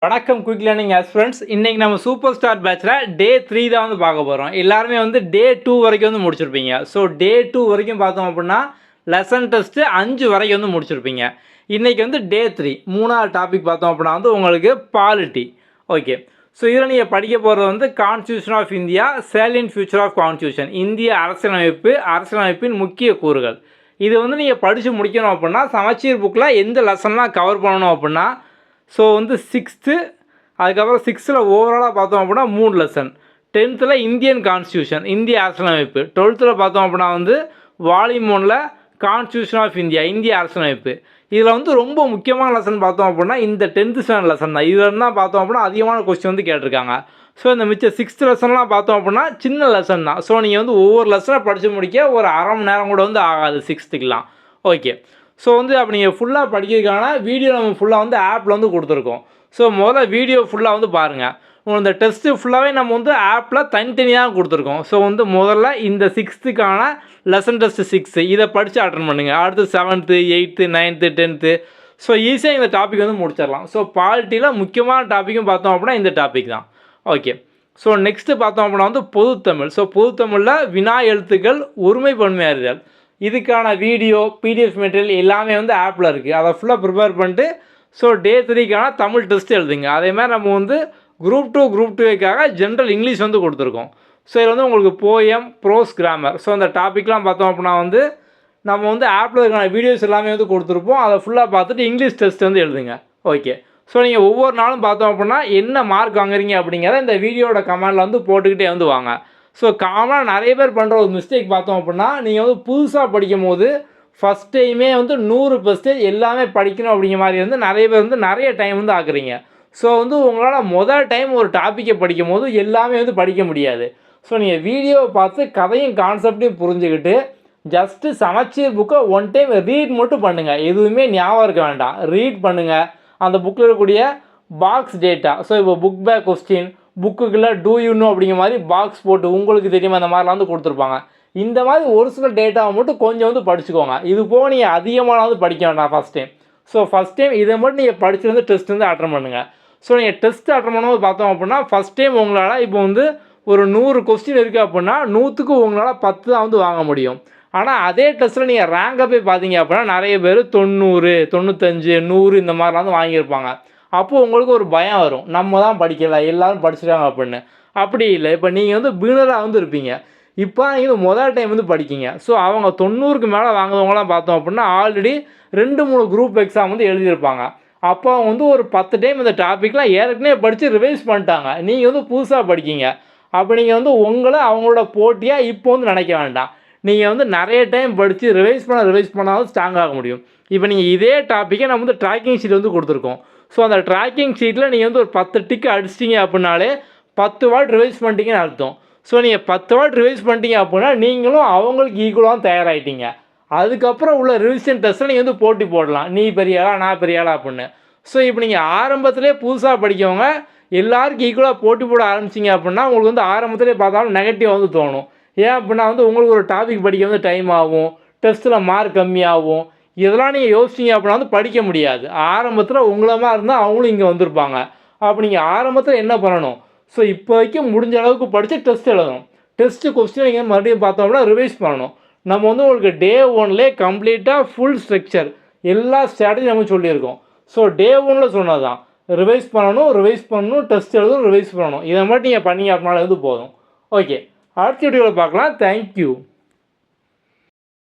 வணக்கம் quick learning aspirants. இன்றைக்கி நம்ம சூப்பர் ஸ்டார் பேட்சில் டே 3 தான் வந்து பார்க்க போகிறோம். எல்லாருமே வந்து டே 2 வரைக்கும் வந்து முடிச்சிருப்பீங்க. ஸோ டே 2 வரைக்கும் பார்த்தோம் அப்படின்னா லெசன் டெஸ்ட்டு 5 வரைக்கும் வந்து முடிச்சிருப்பீங்க. இன்றைக்கி வந்து டே 3 மூணாவது டாபிக் பார்த்தோம் அப்படின்னா வந்து உங்களுக்கு பாலிட்டி. ஓகே, ஸோ இதில் நீங்கள் படிக்க போகிறது வந்து constitution of India, salient future of constitution, இந்திய அரசியலமைப்பின் முக்கிய கூறுகள். இது வந்து நீங்கள் படித்து முடிக்கணும் அப்படின்னா சமச்சீர் புக்கில் எந்த லெசன்லாம் கவர் பண்ணணும் அப்படின்னா ஸோ வந்து 6th, அதுக்கப்புறம் 6th ஓவராலாக பார்த்தோம் அப்படின்னா 3 லெசன், 10th இந்தியன் கான்ஸ்டியூஷன், இந்திய அரசியலமைப்பு, 12th பார்த்தோம் அப்படின்னா வந்து வால்யூம் 1 கான்ஸ்டியூஷன் ஆஃப் இந்தியா, இந்திய அரசியலமைப்பு. இதில் வந்து ரொம்ப முக்கியமான லெசன் பார்த்தோம் அப்படின்னா இந்த 10th ஸ்டாண்டர்ட் லெசன் தான். இதில் தான் பார்த்தோம் அப்படின்னா அதிகமான கொஸ்டின் வந்து கேட்டிருக்காங்க. ஸோ இந்த மிச்ச 6th லெசன்லாம் பார்த்தோம் அப்படின்னா சின்ன லெசன் தான். ஸோ நீங்கள் வந்து ஒவ்வொரு லெசனை படித்து முடிக்க ஒரு அரை மணி நேரம் கூட வந்து ஆகாது 6th. ஓகே, ஸோ வந்து அப்போ நீங்கள் ஃபுல்லாக படிக்கிறதுக்கான வீடியோ நம்ம ஃபுல்லாக வந்து ஆப்பில் வந்து கொடுத்துருக்கோம். ஸோ முதல்ல வீடியோ ஃபுல்லாக வந்து பாருங்கள். இந்த டெஸ்ட்டு ஃபுல்லாகவே நம்ம வந்து ஆப்பில் தனித்தனியாக கொடுத்துருக்கோம். ஸோ வந்து முதல்ல இந்த 6th லெசன் டெஸ்ட்டு 6 இதை படித்து அட்டன் பண்ணுங்கள். அடுத்து 7th, 8th, 9th, 10th. So ஈஸியாக இந்த டாபிக் வந்து முடிச்சிடலாம். ஸோ பாலிட்டியில் முக்கியமான டாப்பிக்கும் பார்த்தோம் அப்படின்னா இந்த டாபிக் தான். ஓகே, ஸோ நெக்ஸ்ட்டு பார்த்தோம் அப்படின்னா வந்து பொதுத்தமிழ். ஸோ பொதுத்தமிழில் வினா எழுத்துக்கள், ஒருமைப்பன்மை அறிதல், இதுக்கான வீடியோ, பிடிஎஃப் மெட்டீரியல் எல்லாமே வந்து ஆப்பில் இருக்குது. அதை ஃபுல்லாக ப்ரிப்பேர் பண்ணிட்டு ஸோ டே 3க்கான தமிழ் டெஸ்ட் எழுதுங்க. அதேமாதிரி நம்ம வந்து குரூப் 2 ஜென்ரல் இங்கிலீஷ் வந்து கொடுத்துருக்கோம். ஸோ இதில் வந்து உங்களுக்கு போயம், ப்ரோஸ், கிராமர், ஸோ அந்த டாப்பிக்லாம் பார்த்தோம் அப்படின்னா வந்து நம்ம வந்து ஆப்பில் இருக்கான வீடியோஸ் எல்லாமே வந்து கொடுத்துருப்போம். அதை ஃபுல்லாக பார்த்துட்டு இங்கிலீஷ் டெஸ்ட் வந்து எழுதுங்க. ஓகே, ஸோ நீங்கள் ஒவ்வொரு நாளும் பார்த்தோம் அப்படின்னா என்ன மார்க் வாங்குறீங்க அப்படிங்கிறத இந்த வீடியோட கமெண்டில் வந்து போட்டுக்கிட்டே வந்து வாங்க. ஸோ காமனாக நிறைய பேர் பண்ணுற ஒரு மிஸ்டேக் பார்த்தோம் அப்படின்னா நீங்கள் வந்து புதுசாக படிக்கும் போது ஃபஸ்ட் டைமே வந்து 100% எல்லாமே படிக்கணும் அப்படிங்கிற மாதிரி வந்து நிறைய பேர் வந்து நிறைய டைம் வந்து ஆக்குறீங்க. ஸோ வந்து உங்களால் முதல் டைம் ஒரு டாப்பிக்கை படிக்கும் போது எல்லாமே வந்து படிக்க முடியாது. ஸோ நீங்கள் வீடியோவை பார்த்து கதையும் கான்செப்டையும் புரிஞ்சுக்கிட்டு ஜஸ்ட்டு சமச்சீர் புக்கை ஒன் டைம் ரீட் மட்டும் பண்ணுங்கள். எதுவுமே ஞாபகம் இருக்க வேண்டாம், ரீட் பண்ணுங்கள். அந்த புக்கில் இருக்கக்கூடிய பாக்ஸ் டேட்டா, ஸோ இப்போ புக் பேக் கொஸ்டின், புக்குக்குள்ளே டூ யூ நோ அப்படிங்கிற மாதிரி பாக்ஸ் போட்டு உங்களுக்கு தெரியுமா அந்த மாதிரிலாம் வந்து கொடுத்துருப்பாங்க. இந்த மாதிரி ஒரு சில டேட்டாவை மட்டும் கொஞ்சம் வந்து படிச்சுக்கோங்க. இது போக நீங்கள் அதிகமாக வந்து படிக்க வேண்டாம் first time. So first time இதை மட்டும் நீங்கள் படித்து வந்து டெஸ்ட் வந்து அட்டன் பண்ணுங்கள். ஸோ நீங்கள் டெஸ்ட் அட்டன் பண்ணும்போது பார்த்தோம் அப்படின்னா ஃபஸ்ட் டைம் உங்களால் இப்போ வந்து ஒரு 100 கொஸ்டின் இருக்குது அப்படின்னா 100க்கு உங்களால் 10 தான் வந்து வாங்க முடியும். ஆனால் அதே டெஸ்ட்டில் நீங்கள் ரேங்கை போய் பார்த்தீங்க அப்படின்னா நிறைய பேர் 90, 95, 100 இந்த மாதிரிலாம் வந்து வாங்கியிருப்பாங்க. அப்போது உங்களுக்கு ஒரு பயம் வரும், நம்ம தான் படிக்கலை எல்லோரும் படிச்சிட்டாங்க அப்படின்னு. அப்படி இல்லை, இப்போ நீங்கள் வந்து பிகினராக வந்து இருப்பீங்க, இப்போ நீங்கள் முதல் டைம் வந்து படிக்கிங்க. ஸோ அவங்க 90க்கு மேலே வாங்குறவங்களாம் பார்த்தோம் அப்படின்னா ஆல்ரெடி 2-3 குரூப் எக்ஸாம் வந்து எழுதியிருப்பாங்க. அப்போ அவங்க வந்து ஒரு 10 டைம் இந்த டாப்பிக்லாம் ஏற்கனவே படித்து ரிவைஸ் பண்ணிட்டாங்க. நீங்கள் வந்து புதுசாக படிக்கிங்க. அப்போ நீங்கள் வந்து உங்களை அவங்களோட போட்டியாக இப்போ வந்து நினைக்க வேண்டாம். நீங்கள் வந்து நிறைய டைம் படித்து ரிவைஸ் பண்ணாலும் ஸ்ட்ராங் ஆக முடியும். இப்போ நீங்கள் இதே டாப்பிக்கை நம்ம வந்து ட்ராக்கிங் ஷீட் வந்து கொடுத்துருக்கோம். ஸோ அந்த ட்ராக்கிங் ஷீட்டில் நீங்கள் வந்து ஒரு 10 டிக்கு அடிச்சிட்டிங்க அப்படின்னாலே 10 வாட் ரிவைஸ் பண்ணிட்டீங்கன்னு அர்த்தம். ஸோ நீங்கள் 10 வாட் ரிவைஸ் பண்ணிட்டீங்க அப்படின்னா நீங்களும் அவங்களுக்கு ஈக்குவலாக தயாராகிட்டீங்க. அதுக்கப்புறம் உள்ள ரிவிஷன் டெஸ்ட்டில் நீங்கள் வந்து போட்டி போடலாம், நீ பெரிய ஆளா நான் பெரிய ஆளா அப்படின்னு. ஸோ இப்போ நீங்கள் ஆரம்பத்திலே புதுசாக படிக்கவங்க எல்லாருக்கும் ஈக்குவலாக போட்டி போட ஆரம்பிச்சிங்க அப்படின்னா உங்களுக்கு வந்து ஆரம்பத்திலே பார்த்தாலும் நெகட்டிவ் வந்து தோணும். ஏன் அப்படின்னா வந்து உங்களுக்கு ஒரு டாபிக் படிக்க வந்து டைம் ஆகும், டெஸ்ட்டில் மார்க் கம்மியாகும். இதெல்லாம் நீங்கள் யோசிச்சிங்க அப்படின்னா வந்து படிக்க முடியாது. ஆரம்பத்தில் உங்களமா இருந்தால் அவங்களும் இங்கே வந்திருப்பாங்க. அப்போ நீங்கள் ஆரம்பத்தில் என்ன பண்ணணும், ஸோ இப்போதைக்கு முடிஞ்ச அளவுக்கு படித்து டெஸ்ட் எழுதணும். டெஸ்ட்டு கொஸ்டின் நீங்கள் மறுபடியும் பார்த்தோம்னா ரிவைஸ் பண்ணணும். நம்ம வந்து உங்களுக்கு டே 1லே கம்ப்ளீட்டாக ஃபுல் ஸ்ட்ரக்சர் எல்லா ஸ்ட்ராட்டஜி நம்ம சொல்லியிருக்கோம். ஸோ டே 1ல் சொன்னது தான் ரிவைஸ் பண்ணணும், டெஸ்ட் எழுதணும், ரிவைஸ் பண்ணணும். இதை மட்டும் நீங்கள் பண்ணீங்க அப்படின்னால வந்து போதும். ஓகே, அடுத்த வீடியோவில் பார்க்கலாம். தேங்க்யூ.